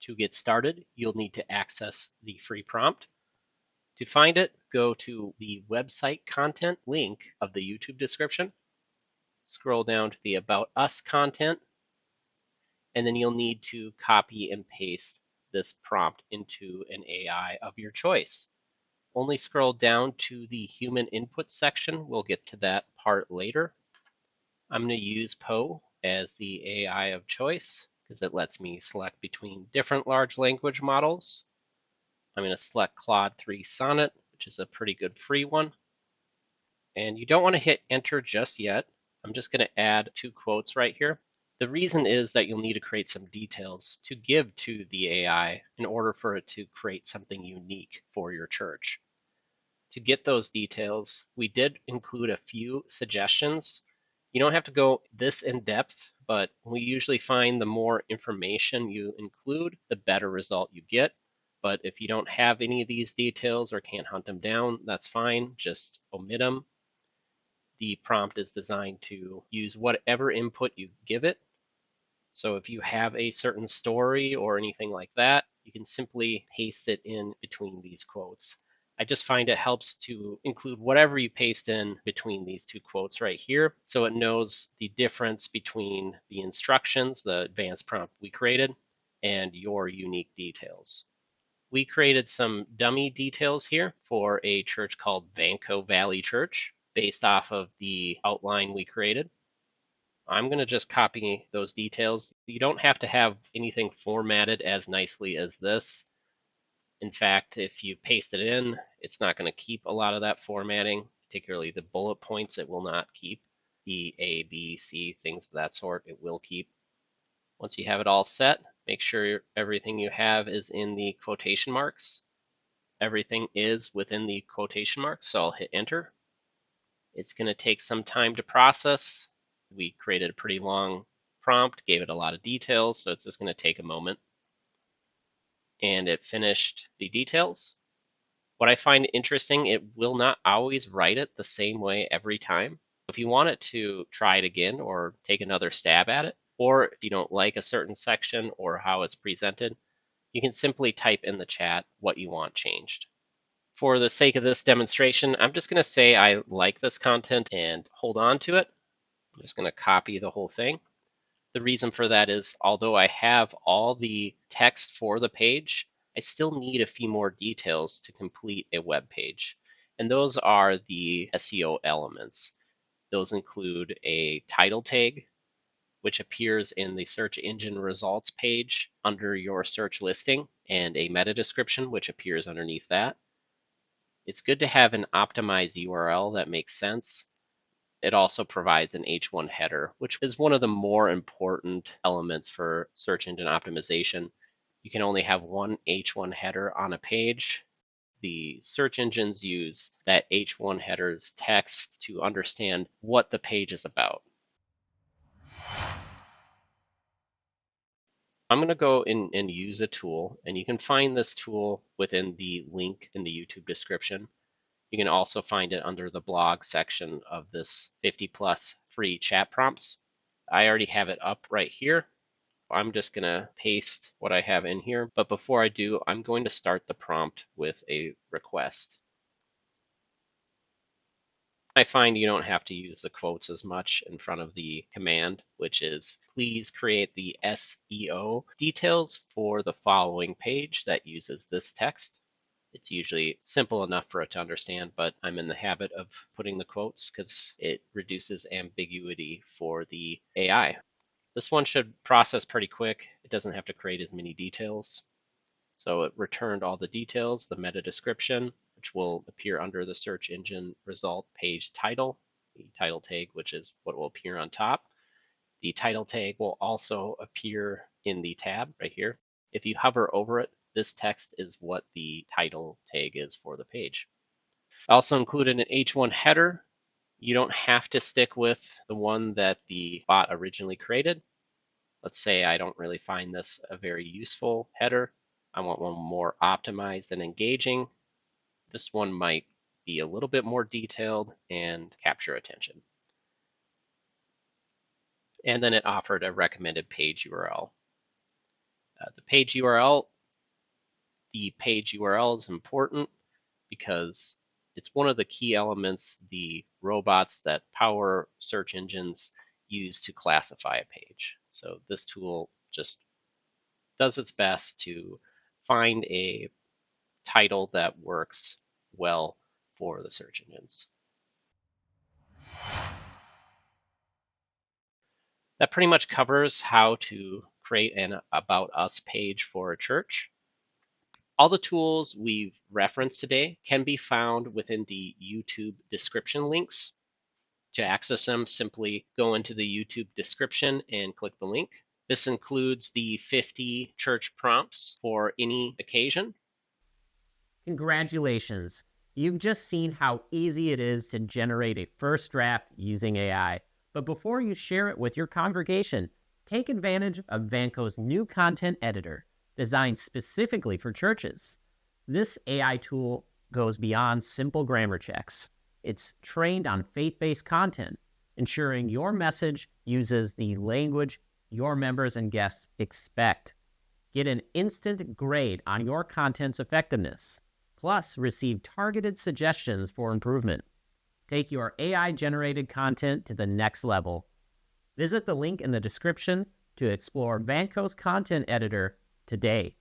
To get started, you'll need to access the free prompt. To find it, go to the website content link of the YouTube description. Scroll down to the About Us content, and then you'll need to copy and paste this prompt into an AI of your choice. Only scroll down to the human input section. We'll get to that part later. I'm going to use Poe as the AI of choice because it lets me select between different large language models. I'm going to select Claude 3 Sonnet, which is a pretty good free one. And you don't want to hit enter just yet. I'm just going to add 2 quotes right here. The reason is that you'll need to create some details to give to the AI in order for it to create something unique for your church. To get those details, we did include a few suggestions. You don't have to go this in depth, but we usually find the more information you include, the better result you get. But if you don't have any of these details or can't hunt them down, that's fine. Just omit them. The prompt is designed to use whatever input you give it. So if you have a certain story or anything like that, you can simply paste it in between these quotes. I just find it helps to include whatever you paste in between these 2 quotes right here, so it knows the difference between the instructions, the advanced prompt we created, and your unique details. We created some dummy details here for a church called Vanco Valley Church based off of the outline we created. I'm going to just copy those details. You don't have to have anything formatted as nicely as this. In fact, if you paste it in, it's not going to keep a lot of that formatting, particularly the bullet points. It will not keep. The A, B, C, things of that sort, it will keep. Once you have it all set, make sure everything you have is in the quotation marks. Everything is within the quotation marks, so I'll hit enter. It's going to take some time to process. We created a pretty long prompt, gave it a lot of details, so it's just going to take a moment. And it finished the details. What I find interesting, it will not always write it the same way every time. If you want it to try it again or take another stab at it, or if you don't like a certain section or how it's presented, you can simply type in the chat what you want changed. For the sake of this demonstration, I'm just going to say I like this content and hold on to it. I'm just going to copy the whole thing. The reason for that is, although I have all the text for the page, I still need a few more details to complete a web page. And those are the SEO elements. Those include a title tag, which appears in the search engine results page under your search listing, and a meta description, which appears underneath that. It's good to have an optimized URL that makes sense. It also provides an H1 header, which is one of the more important elements for search engine optimization. You can only have one H1 header on a page. The search engines use that H1 header's text to understand what the page is about. I'm going to go in and use a tool, and you can find this tool within the link in the YouTube description. You can also find it under the blog section of this 50+ free chat prompts. I already have it up right here. I'm just going to paste what I have in here. But before I do, I'm going to start the prompt with a request. I find you don't have to use the quotes as much in front of the command, which is please create the SEO details for the following page that uses this text. It's usually simple enough for it to understand, but I'm in the habit of putting the quotes because it reduces ambiguity for the AI. This one should process pretty quick. It doesn't have to create as many details. So it returned all the details, the meta description, which will appear under the search engine result page title, the title tag, which is what will appear on top. The title tag will also appear in the tab right here. If you hover over it, this text is what the title tag is for the page. I also included an H1 header. You don't have to stick with the one that the bot originally created. Let's say I don't really find this a very useful header. I want one more optimized and engaging. This one might be a little bit more detailed and capture attention. And then it offered a recommended page URL. The page URL is important because it's one of the key elements the robots that power search engines use to classify a page. So this tool just does its best to find a title that works well for the search engines. That pretty much covers how to create an About Us page for a church. All the tools we've referenced today can be found within the YouTube description links. To access them, simply go into the YouTube description and click the link. This includes the 50 church prompts for any occasion. Congratulations! You've just seen how easy it is to generate a first draft using AI. But before you share it with your congregation, take advantage of Vanco's new content editor, designed specifically for churches. This AI tool goes beyond simple grammar checks. It's trained on faith-based content, ensuring your message uses the language your members and guests expect. Get an instant grade on your content's effectiveness, plus receive targeted suggestions for improvement. Take your AI-generated content to the next level. Visit the link in the description to explore Vanco's content editor today.